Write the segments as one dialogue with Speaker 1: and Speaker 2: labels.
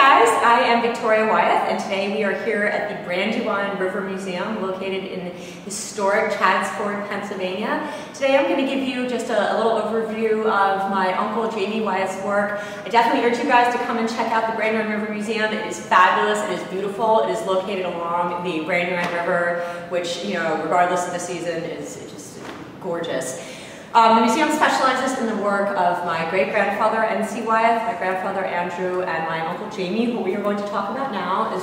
Speaker 1: guys, I am Victoria Wyeth, and today we are here at the Brandywine River Museum located in historic Chaddsford, Pennsylvania. Today I'm going to give you just a little overview of my uncle Jamie Wyeth's work. I definitely urge you guys to come and check out the Brandywine River Museum. It is fabulous, it is beautiful, it is located along the Brandywine River, which, you know, regardless of the season, is just gorgeous. The museum specializes in the work of my great-grandfather, N.C. Wyeth, my grandfather Andrew, and my uncle Jamie, who we are going to talk about now, as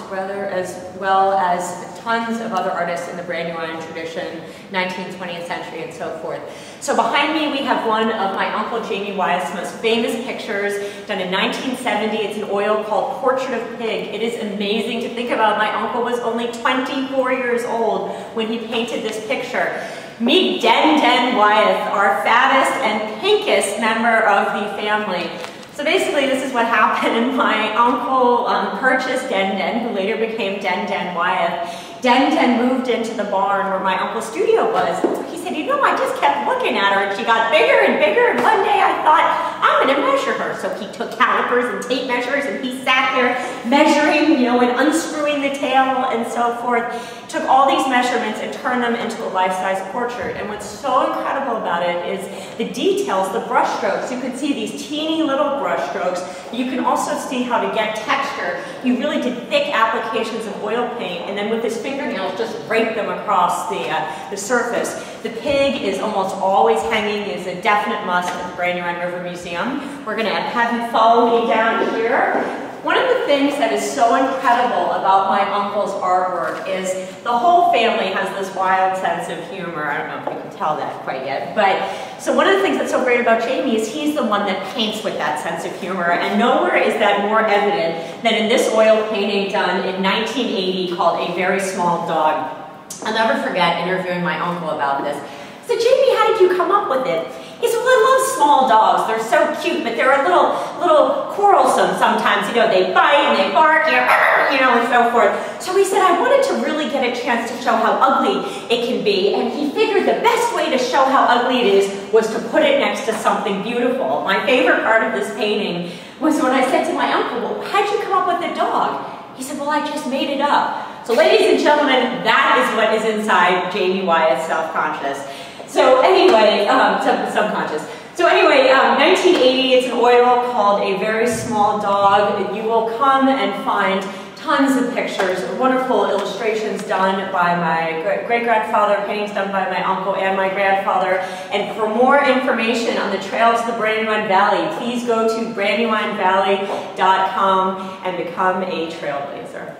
Speaker 1: well as tons of other artists in the Brandywine tradition, 19th, 20th century, and so forth. So behind me we have one of my uncle Jamie Wyeth's most famous pictures, done in 1970. It's an oil called Portrait of Pig. It is amazing to think about. My uncle was only 24 years old when he painted this picture. Meet Den Wyeth, our fattest and pinkest member of the family. So basically this is what happened. My uncle purchased Den, who later became Den Wyeth. Den moved into the barn where my uncle's studio was. He said, you know, I just kept looking at her and she got bigger and bigger, and one day I thought, I'm gonna measure her. So he took calipers and tape measures and he sat there measuring, you know, and unscrewing the tail and so forth. Took all these measurements and turned them into a life-size portrait. And what's so incredible about it is the details, the brush strokes. You can see these teeny little brush strokes. You can also see how to get texture. He really did thick applications of oil paint, and then with his fingernails just rake them across the surface. The pig is almost always hanging, is a definite must at the Brandywine River Museum. We're gonna have you follow me down here. One of the things that is so incredible about my uncle's artwork is the whole family has this wild sense of humor. I don't know if you can tell that quite yet, but so one of the things that's so great about Jamie is he's the one that paints with that sense of humor, and nowhere is that more evident than in this oil painting done in 1980 called A Very Small Dog. I'll never forget interviewing my uncle about this. I said, Jamie, how did you come up with it? He said, well, I love small dogs. They're so cute, but they're a little quarrelsome sometimes. You know, they bite and they bark, you know, and so forth. So he said, I wanted to really get a chance to show how ugly it can be, and he figured the best way to show how ugly it is was to put it next to something beautiful. My favorite part of this painting was when I said to my uncle, well, how'd you come up with the dog? He said, well, I just made it up. So ladies and gentlemen, that is what is inside Jamie Wyeth's self-conscious. So anyway, subconscious. So anyway, 1980, it's an oil called A Very Small Dog. You will come and find tons of pictures, wonderful illustrations done by my great-grandfather, paintings done by my uncle and my grandfather. And for more information on the trails of the Brandywine Valley, please go to brandywinevalley.com and become a trailblazer.